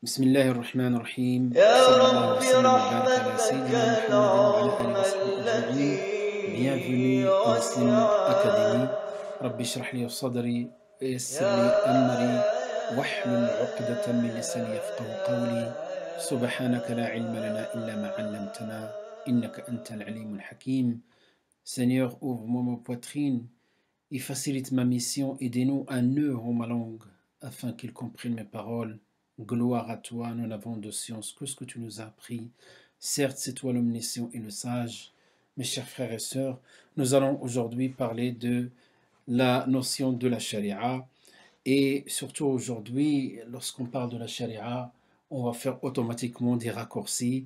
بسم الله الرحمن الرحيم صلى يا الله رب وسلم وبارك على سيدنا رحمة محمد وعلى آله وصحبه أجمعين. التي Bienvenue au Muslim Academy. وسعت ربي اشرح لي صدري ويسر يا لي أمري واحلل عقدة من لساني يفقه قولي. سبحانك لا علم لنا إلا ما علمتنا إنك أنت العليم الحكيم. Seigneur, ouvre-moi ma poitrine et facilite ma mission et dénoue un nœud en ma langue afin qu'il comprenne mes paroles. Gloire à toi, nous n'avons de science que ce que tu nous as appris. Certes, c'est toi l'omniscient et le sage. Mes chers frères et sœurs, nous allons aujourd'hui parler de la notion de la charia. Et surtout aujourd'hui, lorsqu'on parle de la charia, on va faire automatiquement des raccourcis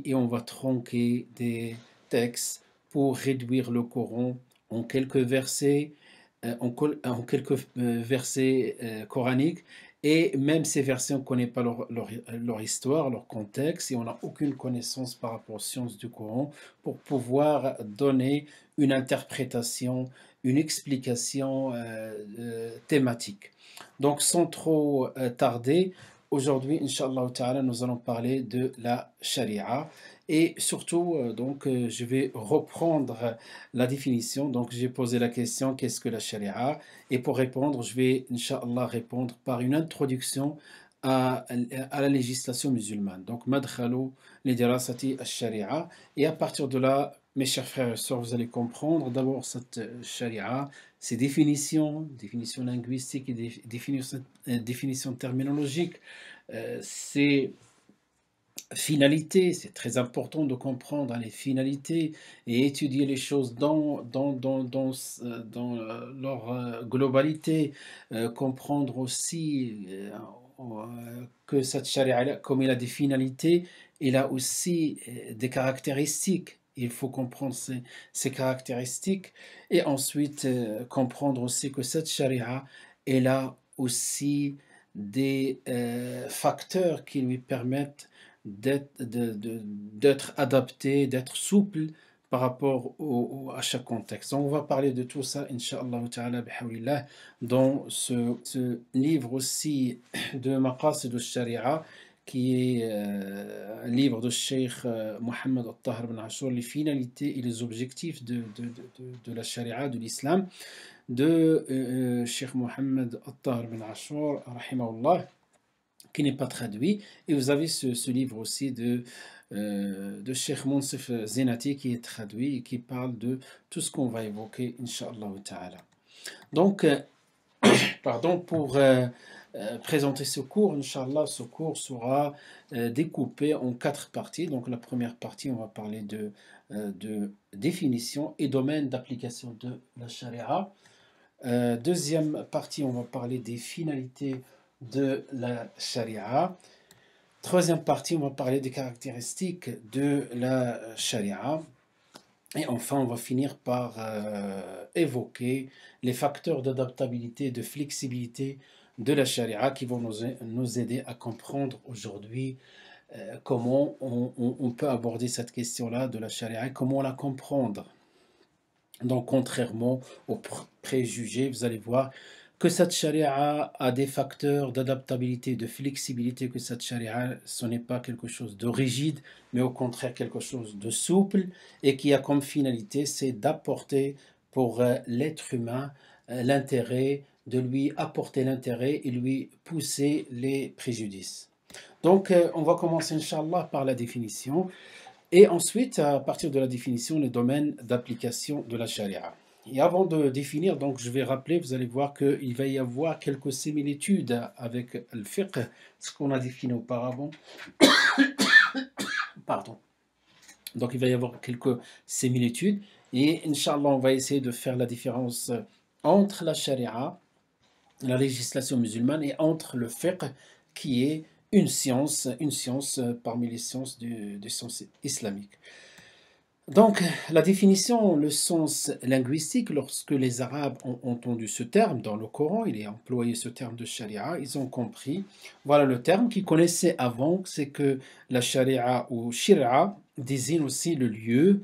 et on va tronquer des textes pour réduire le Coran en quelques versets, en quelques versets coraniques. Et même ces versets, on ne connaît pas leur histoire, leur contexte, et on n'a aucune connaissance par rapport aux sciences du Coran pour pouvoir donner une interprétation, une explication thématique. Donc, sans trop tarder, aujourd'hui, Inch'Allah Ta'ala, nous allons parler de la charia. Et surtout, je vais reprendre la définition. Donc, j'ai posé la question, qu'est-ce que la charia? Et pour répondre, je vais, Inch'Allah, répondre par une introduction à la législation musulmane. Donc, Madkhalou li dirasati al-sharia. Et à partir de là, mes chers frères et sœurs, vous allez comprendre d'abord cette charia, ses définitions, définitions linguistiques et définitions terminologiques, ses finalités. C'est très important de comprendre les finalités et étudier les choses dans leur globalité, comprendre aussi que cette charia, comme elle a des finalités, elle a aussi des caractéristiques. Il faut comprendre ces caractéristiques et ensuite comprendre aussi que cette charia, elle a aussi des facteurs qui lui permettent d'être adapté, d'être souple par rapport à chaque contexte. Donc, on va parler de tout ça, Inch'Allah Ta'ala, bihawlillah, dans ce livre aussi de Maqasid al-Sharia, qui est un livre de Cheikh Mohammed Al-Tahir bin Ashur, les finalités et les objectifs de la Sharia, de l'islam, de Cheikh Mohammed Al-Tahir bin Ashur, rahimahullah, qui n'est pas traduit. Et vous avez ce livre aussi de Cheikh Monsef Zenati qui est traduit et qui parle de tout ce qu'on va évoquer, Inch'Allah Ta'ala. Donc, pour présenter ce cours, Inch'Allah, ce cours sera découpé en 4 parties. Donc, la première partie, on va parler de définition et domaine d'application de la charia. Deuxième partie, on va parler des finalités de la charia. Troisième partie, on va parler des caractéristiques de la charia. Et enfin, on va finir par évoquer les facteurs d'adaptabilité et de flexibilité de la charia qui vont nous aider à comprendre aujourd'hui comment on peut aborder cette question-là de la charia et comment la comprendre. Donc, contrairement aux préjugés, vous allez voir que cette charia a des facteurs d'adaptabilité, de flexibilité, que cette charia, ce n'est pas quelque chose de rigide, mais au contraire quelque chose de souple et qui a comme finalité, c'est d'apporter pour l'être humain l'intérêt, de lui apporter l'intérêt et lui pousser les préjudices. Donc, on va commencer, Inch'Allah, par la définition. Et ensuite, à partir de la définition, le domaine d'application de la charia. Et avant de définir, donc je vais rappeler, vous allez voir qu'il va y avoir quelques similitudes avec le fiqh, ce qu'on a défini auparavant. Pardon. Donc il va y avoir quelques similitudes. Et Inch'Allah, on va essayer de faire la différence entre la charia, la législation musulmane, et entre le fiqh, qui est une science parmi les sciences des sciences islamiques. Donc, la définition, le sens linguistique, lorsque les Arabes ont entendu ce terme dans le Coran, il est employé ce terme de charia, ils ont compris, voilà le terme qu'ils connaissaient avant, c'est que la charia ou shira désigne aussi le lieu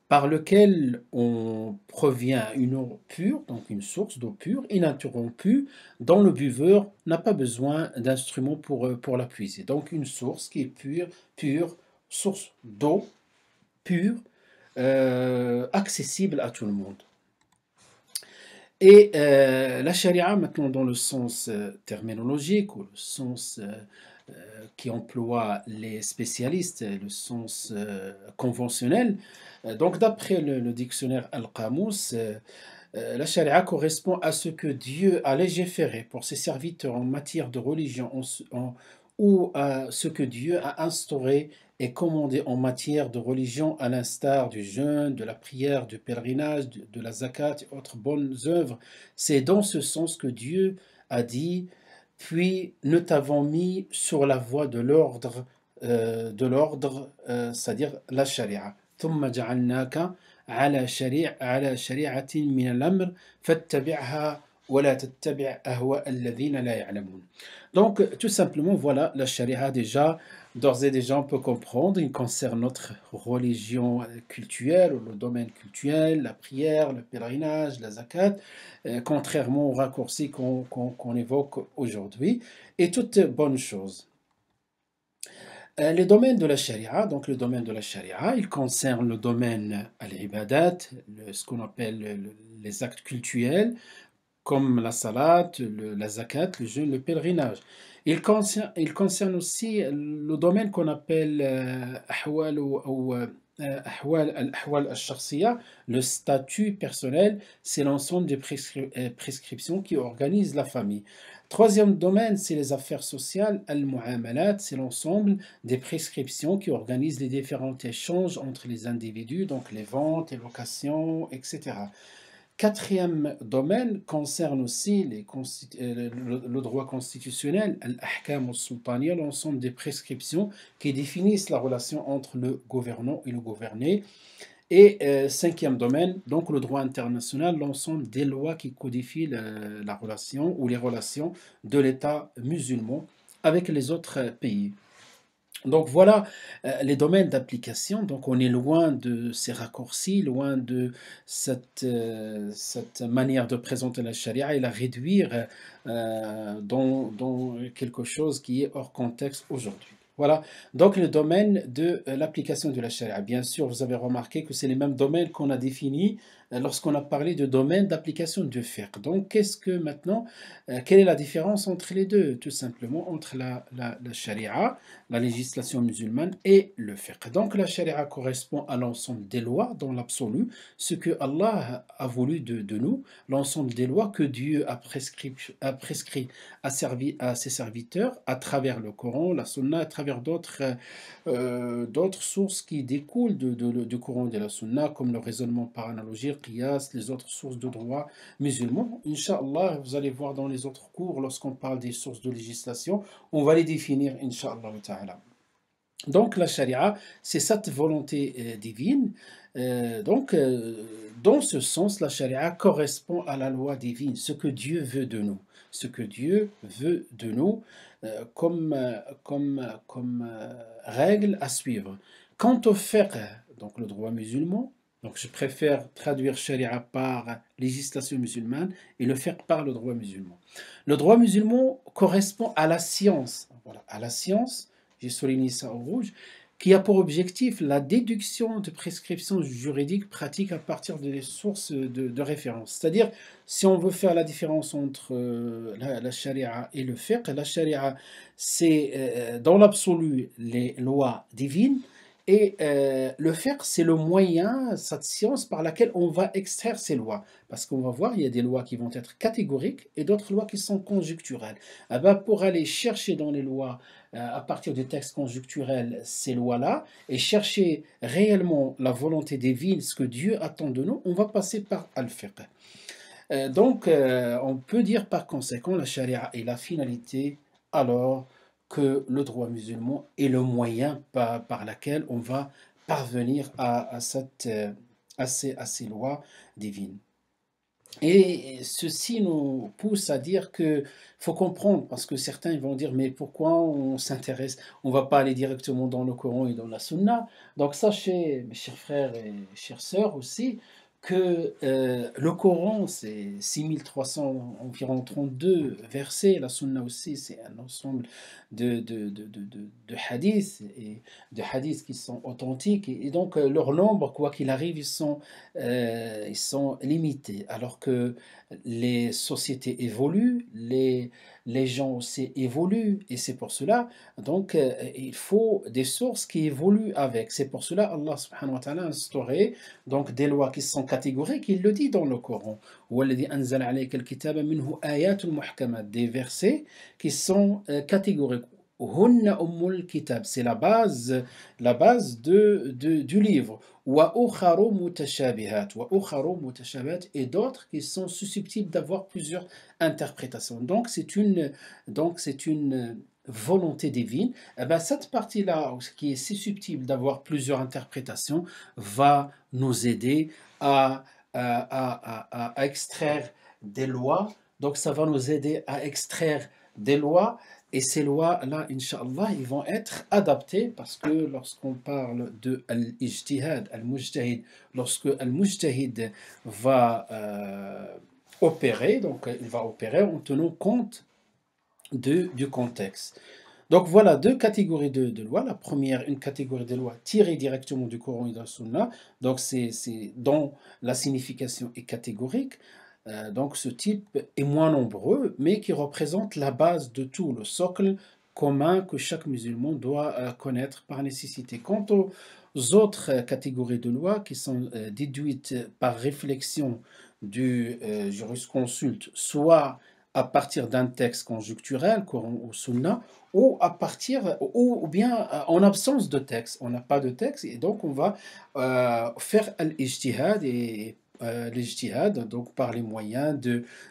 par lequel on provient une eau pure, donc une source d'eau pure, ininterrompue, dont le buveur n'a pas besoin d'instrument pour la puiser. Donc une source qui est pure, source d'eau pure, accessible à tout le monde. Et la charia, maintenant dans le sens terminologique ou le sens qui emploie les spécialistes, le sens conventionnel, donc d'après le dictionnaire Al-Qamus, la charia correspond à ce que Dieu a légiféré pour ses serviteurs en matière de religion ou à ce que Dieu a instauré et commandé en matière de religion, à l'instar du jeûne, de la prière, du pèlerinage, de la zakat et autres bonnes œuvres. C'est dans ce sens que Dieu a dit, puis nous t'avons mis sur la voie c'est-à-dire la charia. ثم جعلناك على شريعة من الأمر فاتبعها ولا تتبع أهواء الذين لا يعلمون. Donc, tout simplement, voilà, la charia déjà, d'ores et déjà, on peut comprendre, il concerne notre religion cultuelle, ou le domaine cultuel, la prière, le pèlerinage, la zakat, contrairement aux raccourcis qu'on évoque aujourd'hui, et toutes bonnes choses. Les domaines de la charia, donc le domaine de la charia, il concerne le domaine al-ibadat, ce qu'on appelle les actes cultuels, comme la salat, la zakat, le jeûne, le pèlerinage. Il concerne aussi le domaine qu'on appelle ahwal al-ahwal al-shakhsiya, le statut personnel, c'est l'ensemble des prescriptions qui organisent la famille. Troisième domaine, c'est les affaires sociales, al-mu'amalat, c'est l'ensemble des prescriptions qui organisent les différents échanges entre les individus, donc les ventes, les locations, etc. Quatrième domaine concerne aussi le droit constitutionnel, al-ahkam al-sultaniya, l'ensemble des prescriptions qui définissent la relation entre le gouvernant et le gouverné. Et cinquième domaine, donc le droit international, l'ensemble des lois qui codifient la relation ou les relations de l'État musulman avec les autres pays. Donc voilà les domaines d'application. Donc on est loin de ces raccourcis, loin de cette manière de présenter la charia et la réduire dans quelque chose qui est hors contexte aujourd'hui. Voilà, donc le domaine de l'application de la charia. Bien sûr, vous avez remarqué que c'est les mêmes domaines qu'on a définis lorsqu'on a parlé de domaine d'application du fiqh. Donc qu'est-ce que maintenant, quelle est la différence entre les deux? Tout simplement entre la charia, la législation musulmane et le fiqh. Donc la charia correspond à l'ensemble des lois dans l'absolu, ce que Allah a voulu de nous, l'ensemble des lois que Dieu a prescrit à ses serviteurs à travers le Coran, la Sunna, à travers d'autres sources qui découlent du Coran et de la Sunna, comme le raisonnement par analogie, qiyas, les autres sources de droit musulman. Inch'Allah, vous allez voir dans les autres cours, lorsqu'on parle des sources de législation, on va les définir, Inch'Allah ta'ala. Donc la charia, c'est cette volonté divine. Dans ce sens, la charia correspond à la loi divine, ce que Dieu veut de nous. Ce que Dieu veut de nous comme règle à suivre. Quant au fiqh, donc le droit musulman, donc je préfère traduire charia par législation musulmane et le fiqh par le droit musulman. Le droit musulman correspond à la science. Voilà, à la science, j'ai souligné ça en rouge, qui a pour objectif la déduction de prescriptions juridiques pratiques à partir des sources de référence. C'est-à-dire, si on veut faire la différence entre la charia et le fiqh, la charia, c'est dans l'absolu les lois divines, et le fiqh, c'est le moyen, cette science par laquelle on va extraire ces lois. Parce qu'on va voir, il y a des lois qui vont être catégoriques et d'autres lois qui sont conjecturelles. Ah ben, pour aller chercher dans les lois, à partir des textes conjecturels, ces lois-là, et chercher réellement la volonté divine, ce que Dieu attend de nous, on va passer par al-fiqh. On peut dire par conséquent, la charia est la finalité, alors que le droit musulman est le moyen par lequel on va parvenir à ces lois divines. Et ceci nous pousse à dire que faut comprendre, parce que certains ils vont dire: «Mais pourquoi on s'intéresse, on va pas aller directement dans le Coran et dans la Sunna?» Donc sachez, mes chers frères et chères sœurs aussi, que, le Coran c'est 6300 environ 32 versets, la Sunna aussi c'est un ensemble de hadiths et de hadiths qui sont authentiques et donc, leur nombre, quoi qu'il arrive, ils sont limités. Alors que les sociétés évoluent, les gens aussi évoluent, et c'est pour cela, donc, il faut des sources qui évoluent avec. C'est pour cela Allah subhanahu wa ta'ala a instauré donc des lois qui sont catégoriques, il le dit dans le Coran. وَالَّذِي أَنزَلَ عَلَيْكَ الْكِتَابَ مِنْهُ آيَاتٌ مُحْكَمَاتٌ, des versets qui sont catégoriques. هُنَّ أُمُّ الْكِتَابِ, c'est la base du livre. وَأُخَرُ مُتَشَابِهَاتٌ, وَأُخَرُ مُتَشَابِهَاتٌ, et d'autres qui sont susceptibles d'avoir plusieurs interprétations. Donc c'est une volonté divine. Eh ben, cette partie-là, qui est susceptible d'avoir plusieurs interprétations, va nous aider à, à extraire des lois. Donc ça va nous aider à extraire des lois, et ces lois-là, Inch'Allah, ils vont être adaptés, parce que lorsqu'on parle de al-ijtihad, al-mujtahid, lorsque al-mujtahid va opérer, donc il va opérer en tenant compte du contexte. Donc voilà deux catégories de lois. La première, une catégorie de lois tirées directement du Coran et de la Sunna, donc c'est dont la signification est catégorique. Donc ce type est moins nombreux, mais qui représente la base de tout, le socle commun que chaque musulman doit connaître par nécessité. Quant aux autres catégories de lois qui sont déduites par réflexion du jurisconsulte, soit à partir d'un texte conjoncturel, Coran ou Sunna, ou à partir, ou bien en absence de texte. On n'a pas de texte, et donc on va faire l'ijtihad, et l'ijtihad, donc par les moyens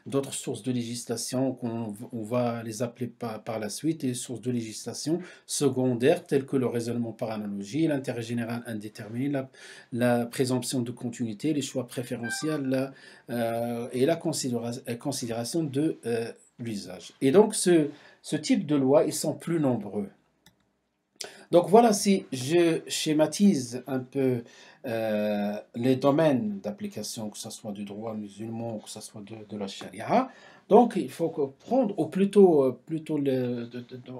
d'autres sources de législation on va les appeler par la suite, les sources de législation secondaires telles que le raisonnement par analogie, l'intérêt général indéterminé, la présomption de continuité, les choix préférentiels, et la considération de l'usage. Et donc ce type de loi, ils sont plus nombreux. Donc voilà, si je schématise un peu les domaines d'application, que ce soit du droit musulman, que ce soit de la charia, donc il faut prendre, ou plutôt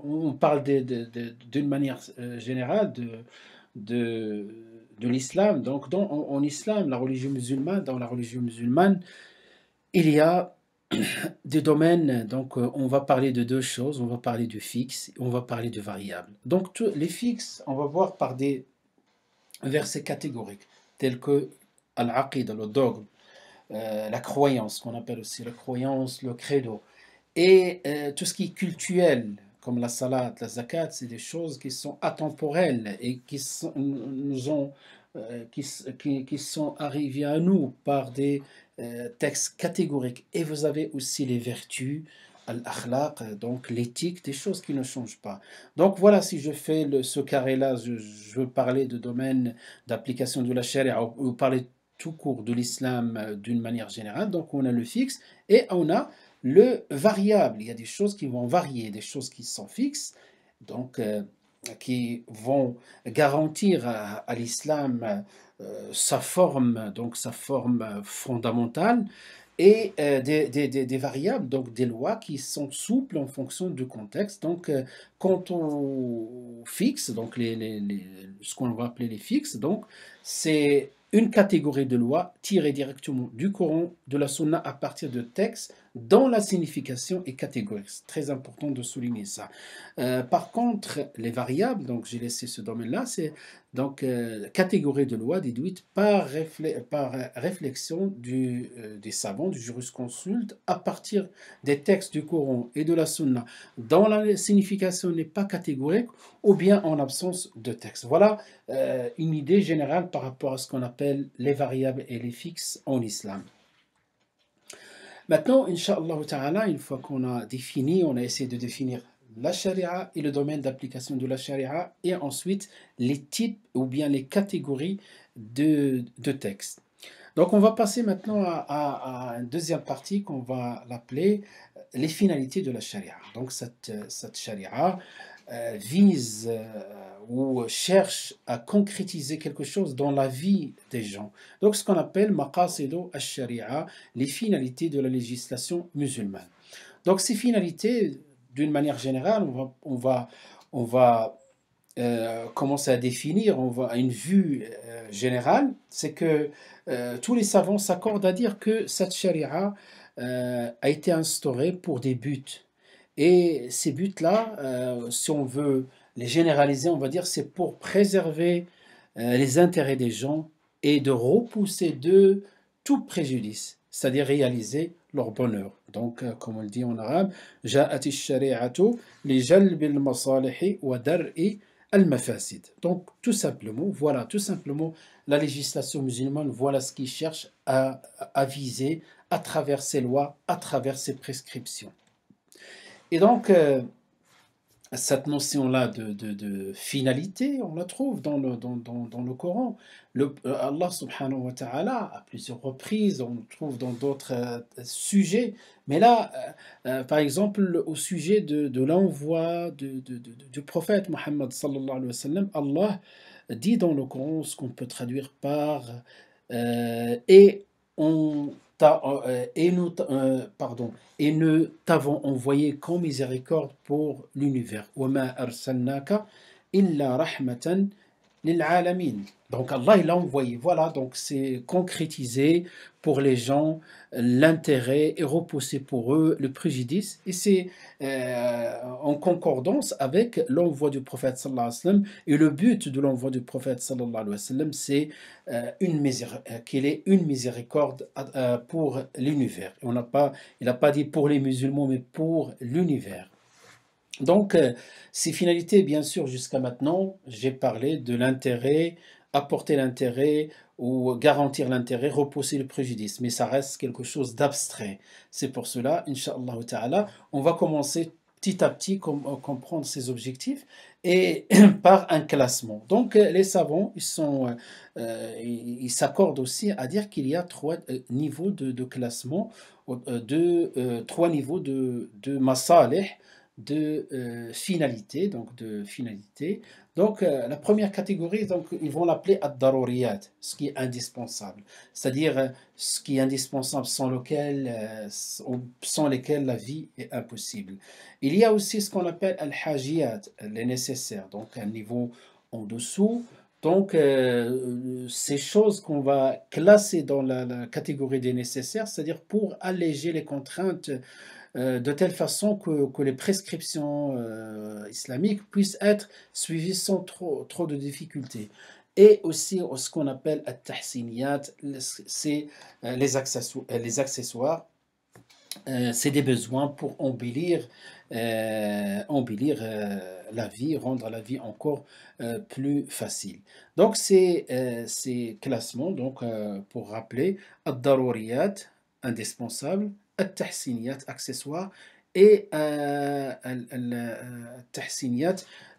on parle d'une manière générale de, de l'islam. Donc en islam, dans la religion musulmane, il y a des domaines, donc on va parler de deux choses, on va parler du fixe, on va parler du variable. Donc les fixes, on va voir par des versets catégoriques, tels que al-aqid, le dogme, la croyance, qu'on appelle aussi la croyance, le credo, et tout ce qui est cultuel, comme la salat, la zakat, c'est des choses qui sont atemporelles et qui sont arrivées à nous par des textes catégoriques. Et vous avez aussi les vertus, al-akhlaq, donc l'éthique, des choses qui ne changent pas. Donc voilà, si je fais ce carré-là, je veux parler de domaine d'application de la charia, ou parler tout court de l'islam d'une manière générale. Donc on a le fixe et on a le variable. Il y a des choses qui vont varier, des choses qui sont fixes, donc qui vont garantir à l'islam sa forme fondamentale, et des variables, donc des lois qui sont souples en fonction du contexte. Donc, quant aux fixes, donc ce qu'on va appeler les fixes, donc c'est une catégorie de lois tirées directement du Coran, de la Sunna, à partir de textes dont la signification est catégorique. C'est très important de souligner ça. Par contre, les variables, donc j'ai laissé ce domaine-là, c'est donc catégorie de loi déduite par réflexion des savants, du jurisconsulte, à partir des textes du Coran et de la Sunna, dont la signification n'est pas catégorique, ou bien en absence de texte. Voilà une idée générale par rapport à ce qu'on appelle les variables et les fixes en islam. Maintenant, Inch'Allah Ta'ala, une fois qu'on a défini, on a essayé de définir la charia et le domaine d'application de la charia, et ensuite les types ou bien les catégories de textes. Donc, on va passer maintenant à une deuxième partie qu'on va l'appeler les finalités de la charia. Donc, cette charia vise ou cherche à concrétiser quelque chose dans la vie des gens. Donc, ce qu'on appelle maqasidu al-sharia, les finalités de la législation musulmane. Donc, ces finalités, d'une manière générale, on va commencer à définir, on va à une vue générale, c'est que tous les savants s'accordent à dire que cette charia a été instaurée pour des buts. Et ces buts-là, si on veut les généraliser, on va dire c'est pour préserver les intérêts des gens et de repousser de tout préjudice, c'est-à-dire réaliser leur bonheur. Donc, comme on le dit en arabe, جاءت الشريعة لجلب المصالح ودرء al-mafasid. Donc, tout simplement, la législation musulmane, voilà ce qu'il cherche à viser à travers ses lois, à travers ses prescriptions. Et donc, cette notion-là de finalité, on la trouve dans le Coran. Allah subhanahu wa ta'ala, à plusieurs reprises, on le trouve dans d'autres sujets. Mais là, par exemple, au sujet de l'envoi du prophète Mohammed sallallahu alayhi wa sallam, Allah dit dans le Coran ce qu'on peut traduire par et on et nous, pardon, et ne t'avons envoyé qu'en miséricorde pour l'univers. وَمَا أَرْسَلْنَاكَ إِلَّا رَحْمَةً لِلْعَالَمِينَ. Donc Allah il l'a envoyé, voilà, donc c'est concrétisé pour les gens l'intérêt et repousser pour eux le préjudice. Et c'est en concordance avec l'envoi du prophète sallallahu alayhi wa sallam. Et le but de l'envoi du prophète sallallahu alayhi wa sallam, c'est qu'il ait une miséricorde pour l'univers. Il n'a pas dit pour les musulmans, mais pour l'univers. Donc, ces finalités, bien sûr, jusqu'à maintenant, j'ai parlé de l'intérêt, apporter l'intérêt ou garantir l'intérêt, repousser le préjudice, mais ça reste quelque chose d'abstrait. C'est pour cela, Inch'Allah Ta'ala, on va commencer petit à petit comprendre ces objectifs et par un classement. Donc, les savants, ils s'accordent aussi à dire qu'il y a trois niveaux de classement, trois niveaux de masalih, de finalité, Donc, la première catégorie, donc, ils vont l'appeler ad-daruriyat, ce qui est indispensable. C'est-à-dire ce qui est indispensable sans lesquels la vie est impossible. Il y a aussi ce qu'on appelle al-hajiyat, les nécessaires, donc un niveau en dessous. Donc, ces choses qu'on va classer dans la catégorie des nécessaires, c'est-à-dire pour alléger les contraintes de telle façon que les prescriptions islamiques puissent être suivies sans trop de difficultés. Et aussi ce qu'on appelle at-tahsiniyat, c'est les accessoires, c'est des besoins pour embellir la vie, rendre la vie encore plus facile. Donc ces classements, donc, pour rappeler, ad-daruriyat, indispensable, at-tahsiniyat, accessoires, et al-tahsiniyat,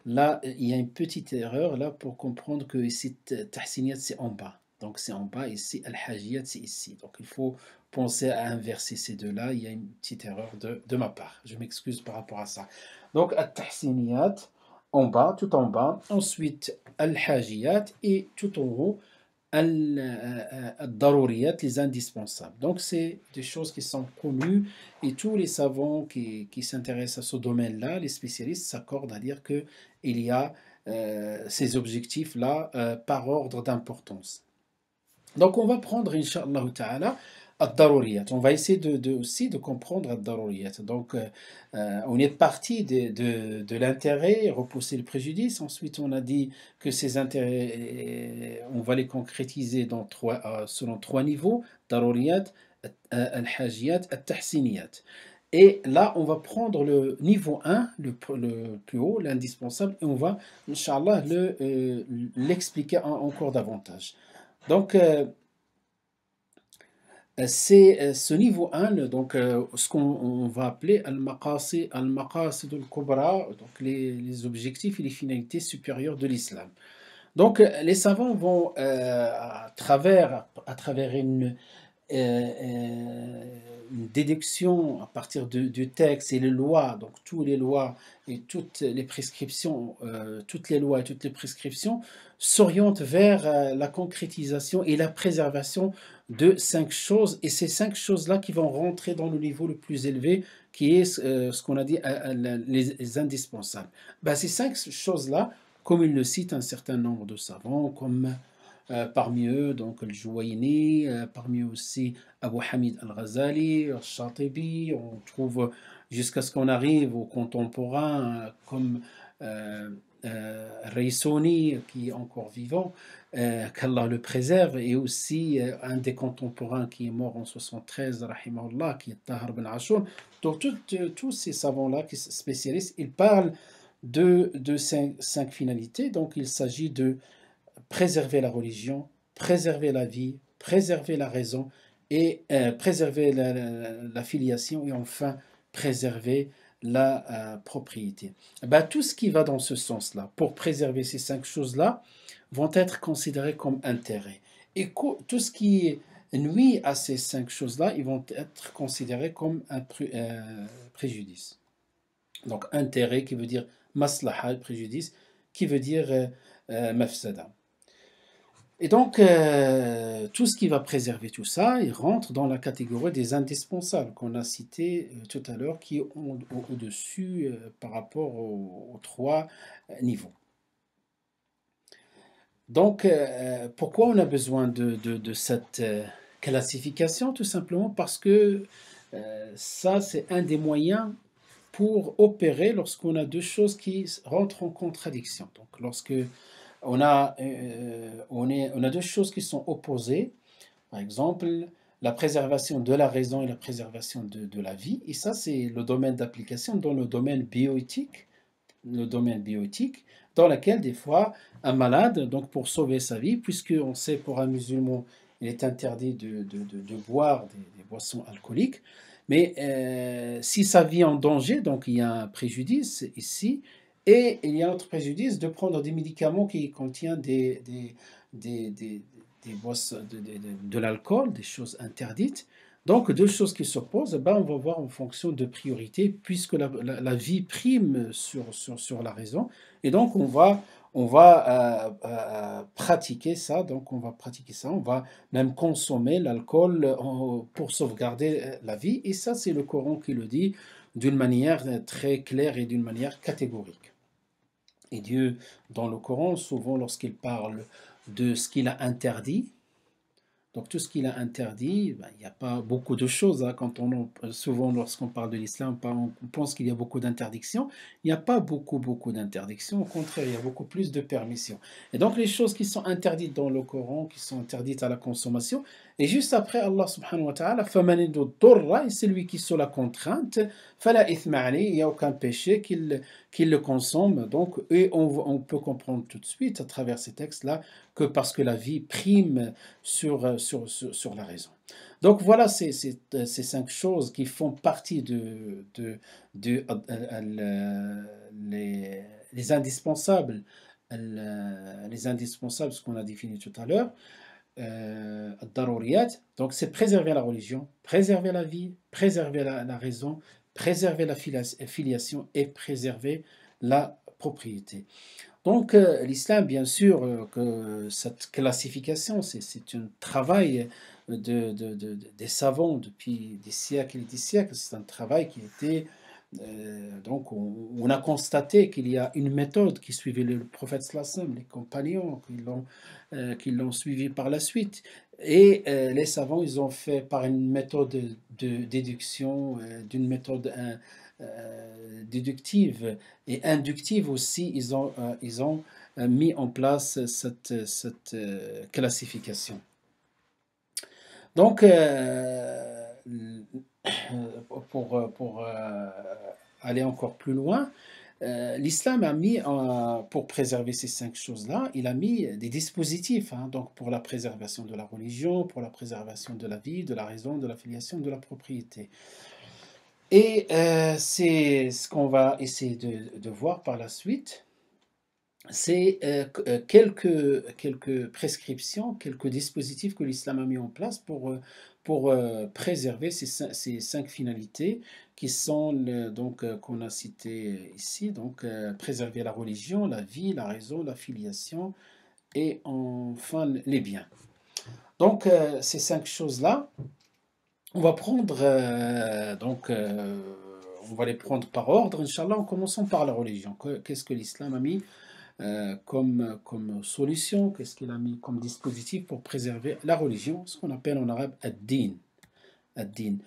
là, il y a une petite erreur là pour comprendre que ici, tahsiniyat, c'est en bas. Donc c'est en bas, ici, al-hajiyat, c'est ici. Donc il faut penser à inverser ces deux-là. Il y a une petite erreur de ma part. Je m'excuse par rapport à ça. Donc, al-tahsiniyat, en bas, tout en bas. Ensuite, al-hajiyat, et tout en haut, al-daruriyat, les indispensables. Donc, c'est des choses qui sont connues et tous les savants qui s'intéressent à ce domaine-là, les spécialistes s'accordent à dire qu'il y a ces objectifs-là par ordre d'importance. Donc, on va prendre, Inch'Allah Ta'ala, ad-daruriyat. On va essayer aussi de comprendre ad-daruriyat. Donc, on est parti de l'intérêt, repousser le préjudice. Ensuite, on a dit que ces intérêts, on va les concrétiser selon trois niveaux, daruriyat, al-hajiyat, al-tahsiniyat. Et là, on va prendre le niveau 1, le plus haut, l'indispensable, et on va, Inch'Allah, l'expliquer encore davantage. Donc, c'est ce niveau 1, donc, ce qu'on va appeler al-maqasid al-kubra, donc les objectifs et les finalités supérieures de l'islam. Donc, les savants vont, à travers une déduction à partir du texte et les lois, donc toutes les lois et toutes les prescriptions, toutes les lois et toutes les prescriptions s'orientent vers la concrétisation et la préservation de cinq choses. Et ces cinq choses-là qui vont rentrer dans le niveau le plus élevé, qui est ce qu'on a dit, les indispensables. Ben, ces cinq choses-là, comme il le cite un certain nombre de savants, comme parmi eux, donc le Jouaini, parmi eux aussi Abu Hamid al-Ghazali, al-Shatibi, on trouve jusqu'à ce qu'on arrive aux contemporains comme euh, Reisoni, qui est encore vivant, qu'Allah le préserve, et aussi un des contemporains qui est mort en 73, rahimahullah, qui est Tahar ben Ashur. Donc tous ces savants-là qui sont spécialistes, ils parlent de cinq finalités. Donc il s'agit de préserver la religion, préserver la vie, préserver la raison et préserver la filiation et enfin préserver la propriété. Ben, tout ce qui va dans ce sens-là, pour préserver ces cinq choses-là, vont être considérés comme intérêts. Et tout ce qui nuit à ces cinq choses-là, ils vont être considérés comme un préjudice. Donc intérêt qui veut dire maslaha, préjudice, qui veut dire mafsada. Et donc, tout ce qui va préserver tout ça, il rentre dans la catégorie des indispensables qu'on a cité tout à l'heure, qui est au-dessus par rapport aux trois niveaux. Donc, pourquoi on a besoin de cette classification? Tout simplement parce que ça, c'est un des moyens pour opérer lorsqu'on a deux choses qui rentrent en contradiction. Donc, lorsque on a deux choses qui sont opposées, par exemple la préservation de la raison et la préservation de la vie, et ça c'est le domaine d'application dans le domaine bioéthique, dans lequel des fois un malade, donc pour sauver sa vie, puisqu'on sait pour un musulman il est interdit de boire des boissons alcooliques, mais si sa vie est en danger, donc il y a un préjudice ici, et il y a un autre préjudice de prendre des médicaments qui contiennent des, des, des boissons, de l'alcool, des choses interdites. Donc, deux choses qui s'opposent, ben, on va voir en fonction de priorité, puisque la vie prime sur la raison. Et donc, on va pratiquer ça. Donc, on va pratiquer ça. On va même consommer l'alcool pour sauvegarder la vie. Et ça, c'est le Coran qui le dit d'une manière très claire et d'une manière catégorique. Et Dieu, dans le Coran, souvent lorsqu'il parle de ce qu'il a interdit, donc tout ce qu'il a interdit, ben, il n'y a pas beaucoup de choses. Hein. Souvent lorsqu'on parle de l'islam, on pense qu'il y a beaucoup d'interdictions. Il n'y a pas beaucoup d'interdictions. Au contraire, il y a beaucoup plus de permissions. Et donc les choses qui sont interdites dans le Coran, qui sont interdites à la consommation, et juste après Allah subhanahu wa ta'ala, فَمَنِ ضُرَّ, et c'est lui qui est sous la contrainte, فَلَا إِثْمَ عَلَيْهِ, il n'y a aucun péché qu'il le consomme. Donc, et on peut comprendre tout de suite à travers ces textes-là que parce que la vie prime sur la raison. Donc voilà ces cinq choses qui font partie les indispensables, les indispensables, ce qu'on a défini tout à l'heure, daruriyat. Donc c'est préserver la religion, préserver la vie, préserver la raison, préserver la filiation et préserver la propriété. Donc l'islam, bien sûr, que cette classification, c'est un travail des savants depuis des siècles et des siècles. C'est un travail qui était... donc on a constaté qu'il y a une méthode qui suivait le prophète sallam, les compagnons qui l'ont suivi par la suite. Et les savants, ils ont fait par une méthode de déduction, d'une méthode déductive et inductive aussi, ils ont mis en place cette classification. Donc, pour aller encore plus loin, l'islam a mis, pour préserver ces cinq choses-là, il a mis des dispositifs, hein, donc pour la préservation de la religion, pour la préservation de la vie, de la raison, de la filiation, de la propriété. Et c'est ce qu'on va essayer de voir par la suite. c'est quelques prescriptions, quelques dispositifs que l'islam a mis en place pour préserver ces cinq finalités qui sont donc qu'on a citées ici, donc préserver la religion, la vie, la raison, la filiation et enfin les biens. Donc ces cinq choses-là, on va prendre on va les prendre par ordre, Inch'Allah, en commençant par la religion. Qu'est-ce que l'islam a mis comme solution, qu'est-ce qu'il a mis comme dispositif pour préserver la religion, ce qu'on appelle en arabe ad-din. Ad-din.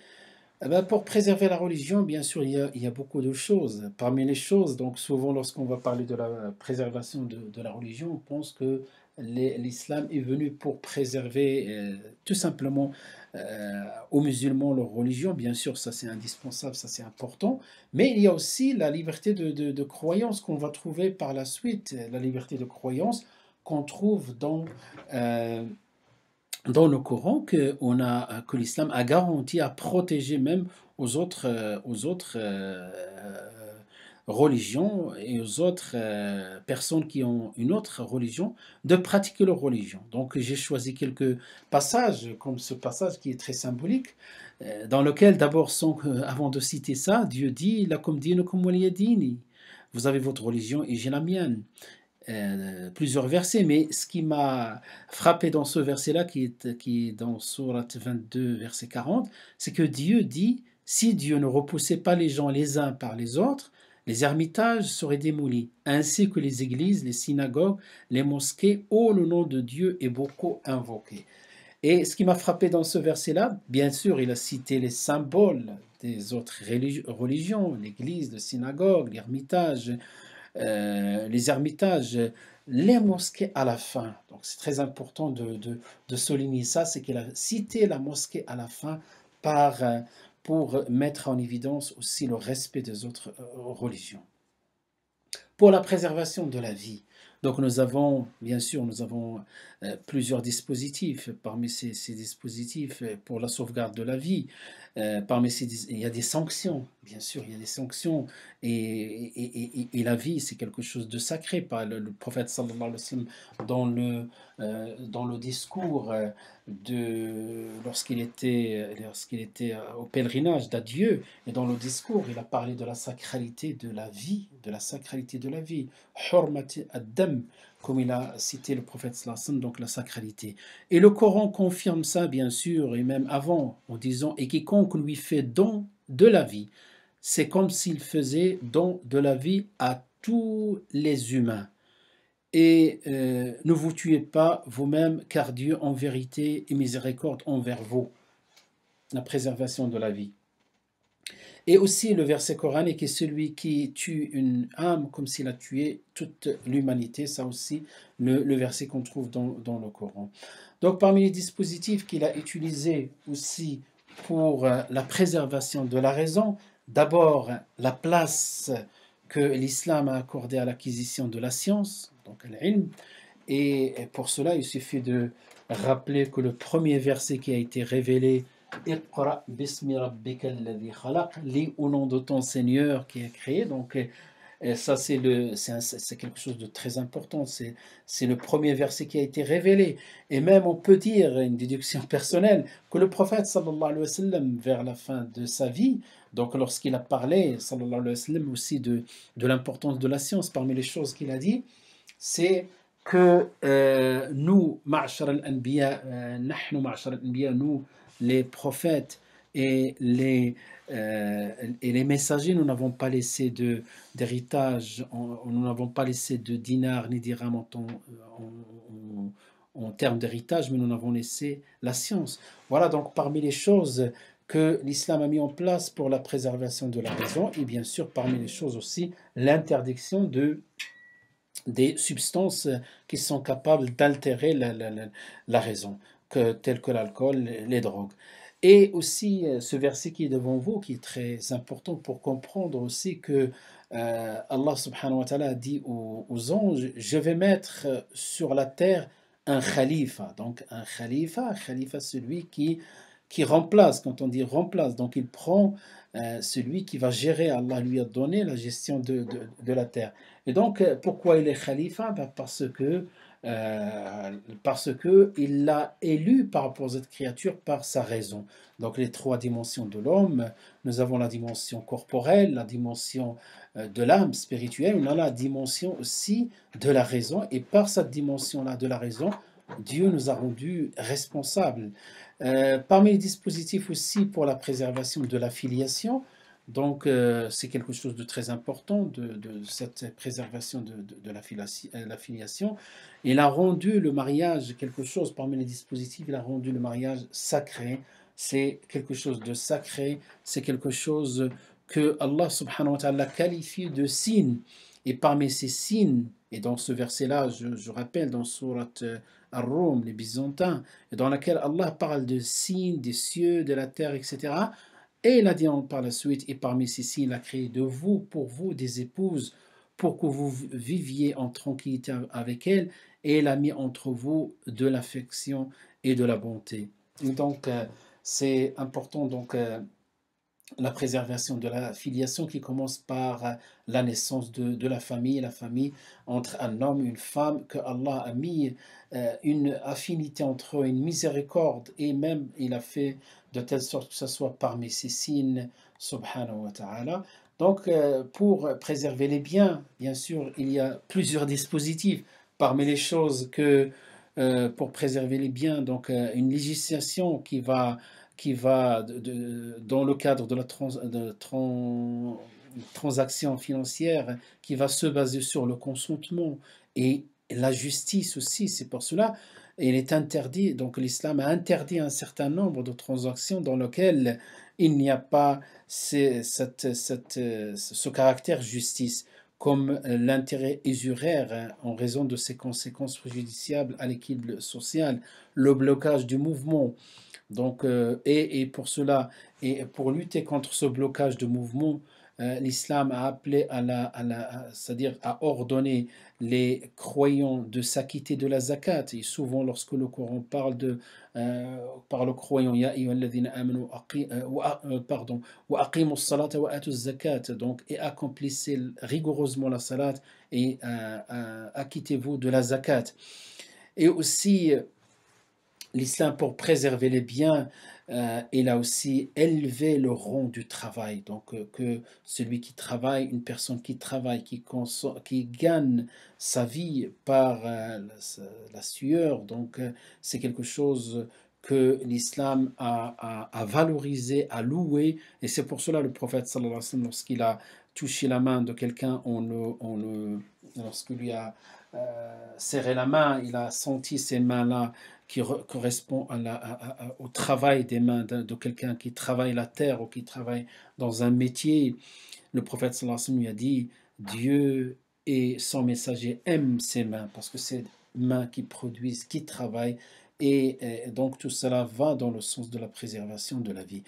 Eh ben, pour préserver la religion, bien sûr, il y a beaucoup de choses. Parmi les choses, donc souvent lorsqu'on va parler de la préservation de la religion, on pense que l'islam est venu pour préserver tout simplement aux musulmans leur religion. Bien sûr, ça c'est indispensable, ça c'est important. Mais il y a aussi la liberté de croyance qu'on va trouver par la suite, la liberté de croyance qu'on trouve dans le Coran que l'islam a garanti, a protégé même aux autres religions et aux autres personnes qui ont une autre religion de pratiquer leur religion. Donc j'ai choisi quelques passages, comme ce passage qui est très symbolique, dans lequel d'abord, avant de citer ça, Dieu dit « Lakum dinukum waliya dini » vous avez votre religion et j'ai la mienne plusieurs versets, mais ce qui m'a frappé dans ce verset-là, qui est dans Sourate 22, verset 40, c'est que Dieu dit, si Dieu ne repoussait pas les gens les uns par les autres, les ermitages seraient démolis, ainsi que les églises, les synagogues, les mosquées, où le nom de Dieu est beaucoup invoqué. Et ce qui m'a frappé dans ce verset-là, bien sûr, il a cité les symboles des autres religions, l'église, le synagogue, l'ermitage, les ermitages, les mosquées à la fin. Donc c'est très important de souligner ça, c'est qu'il a cité la mosquée à la fin pour mettre en évidence aussi le respect des autres religions. Pour la préservation de la vie. Donc nous avons, bien sûr, plusieurs dispositifs. Parmi ces dispositifs pour la sauvegarde de la vie, il y a des sanctions, bien sûr, il y a des sanctions. Et la vie, c'est quelque chose de sacré. Le prophète sallallahu alayhi wa sallam, dans le discours lorsqu'il était au pèlerinage d'adieu, et dans le discours, il a parlé de la sacralité de la vie, de la sacralité de la vie. Hurmati ad-dam, comme il a cité le prophète sallallahu alayhi wa sallam, donc la sacralité. Et le Coran confirme ça, bien sûr, et même avant, en disant « Et quiconque lui fait don de la vie, c'est comme s'il faisait don de la vie à tous les humains. Et ne vous tuez pas vous-même, car Dieu en vérité est miséricorde envers vous. » La préservation de la vie. Et aussi le verset coranique est celui qui tue une âme comme s'il a tué toute l'humanité. Ça aussi, le verset qu'on trouve dans le Coran. Donc parmi les dispositifs qu'il a utilisés aussi pour la préservation de la raison, d'abord la place que l'islam a accordée à l'acquisition de la science, donc l'ilm. Et pour cela, il suffit de rappeler que le premier verset qui a été révélé, Iqra bismi rabbika alladhi khalaq, lis au nom de ton Seigneur qui a créé. Donc ça c'est quelque chose de très important. C'est le premier verset qui a été révélé. Et même on peut dire, une déduction personnelle, que le prophète sallallahu alayhi wa sallam, vers la fin de sa vie, donc lorsqu'il a parlé sallallahu alayhi wa sallam aussi de l'importance de la science, parmi les choses qu'il a dit, c'est que nous, ma'ashar al-anbiya, nahnu ma'ashar al-anbiya, nous, les prophètes et les messagers, nous n'avons pas laissé d'héritage, nous n'avons pas laissé de dinars ni dirhams en termes d'héritage, mais nous n'avons laissé la science. Voilà donc parmi les choses que l'islam a mis en place pour la préservation de la raison, et bien sûr parmi les choses aussi l'interdiction des substances qui sont capables d'altérer la raison, telles que l'alcool, les drogues. Et aussi ce verset qui est devant vous, qui est très important pour comprendre aussi que Allah subhanahu wa ta'ala a dit aux anges, je vais mettre sur la terre un khalifa. Donc un khalifa, celui qui remplace, quand on dit remplace, donc il prend celui qui va gérer, Allah lui a donné la gestion de la terre. Et donc, pourquoi il est khalifa? Ben, parce que il l'a élu par rapport aux autres créatures par sa raison. Donc, les trois dimensions de l'homme, nous avons la dimension corporelle, la dimension de l'âme spirituelle, on a la dimension aussi de la raison, et par cette dimension-là de la raison, Dieu nous a rendus responsables. Parmi les dispositifs aussi pour la préservation de la filiation, donc c'est quelque chose de très important de cette préservation de la filiation. Il a rendu le mariage quelque chose, parmi les dispositifs, il a rendu le mariage sacré. C'est quelque chose de sacré, c'est quelque chose que Allah subhanahu wa ta'ala qualifie de signe. Et parmi ces signes, et dans ce verset-là, je rappelle dans sourate Ar-Rum, les Byzantins, dans laquelle Allah parle de signes des cieux, de la terre, etc. Et il a dit par la suite, et parmi ces signes, il a créé de vous, pour vous, des épouses, pour que vous viviez en tranquillité avec elles, et il a mis entre vous de l'affection et de la bonté. Et donc, c'est important, donc, la préservation de la filiation qui commence par la naissance de la famille entre un homme et une femme, que Allah a mis une affinité entre eux, une miséricorde, et même il a fait de telle sorte que ce soit parmi ces signes, subhanahu wa ta'ala. Donc, pour préserver les biens, bien sûr, il y a plusieurs dispositifs. Parmi les choses que, pour préserver les biens, donc une législation qui va dans le cadre de la transaction financière, qui va se baser sur le consentement et la justice aussi. C'est pour cela il est interdit, donc l'islam a interdit un certain nombre de transactions dans lesquelles il n'y a pas ce caractère justice, comme l'intérêt usuraire en raison de ses conséquences préjudiciables à l'équilibre social, le blocage du mouvement. Donc, et pour cela, et pour lutter contre ce blocage de mouvement, l'islam a appelé c'est-à-dire a ordonné les croyants de s'acquitter de la zakat. Et souvent, lorsque le Coran parle aux croyants, Ya ayyuhalladhina amanu pardon, wa aqimus salata wa atuz zakat, donc, et accomplissez rigoureusement la salat et acquittez-vous de la zakat. Et aussi, l'islam, pour préserver les biens, il a aussi élevé le rang du travail. Donc, que celui qui travaille, une personne qui travaille, qui gagne sa vie par la sueur, donc c'est quelque chose que l'islam a valorisé, a loué. Et c'est pour cela le prophète, sallallahu alayhi wa sallam, lorsqu'il a touché la main de quelqu'un, lorsqu'il lui a serré la main, il a senti ces mains-là qui correspond au travail des mains de quelqu'un qui travaille la terre ou qui travaille dans un métier. Le prophète sallallahu alayhi wa sallam lui a dit, Dieu et son messager aiment ces mains, parce que c'est des mains qui produisent, qui travaillent, et donc tout cela va dans le sens de la préservation de la vie.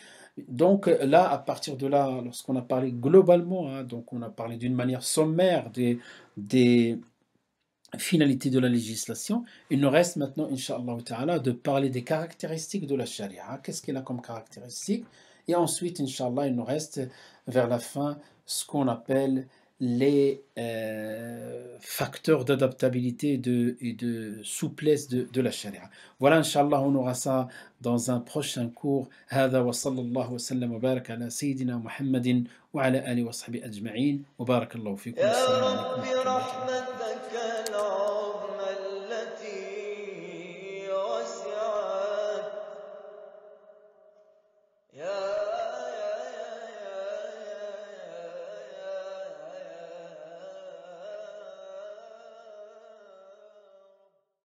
Donc là, à partir de là, lorsqu'on a parlé globalement, hein, donc on a parlé d'une manière sommaire des finalité de la législation, il nous reste maintenant, Inch'Allah Ta'ala, de parler des caractéristiques de la charia. Qu'est-ce qu'elle a comme caractéristiques? Et ensuite, Inch'Allah, il nous reste vers la fin ce qu'on appelle les facteurs d'adaptabilité et de souplesse de la charia. Voilà, Inch'Allah, on aura ça dans un prochain cours. هذا وصلى الله وسلم وبارك على سيدنا محمد وعلى آله وصحبه أجمعين وبارك الله فيكم. السلام عليكم ورحمة الله وبركاته.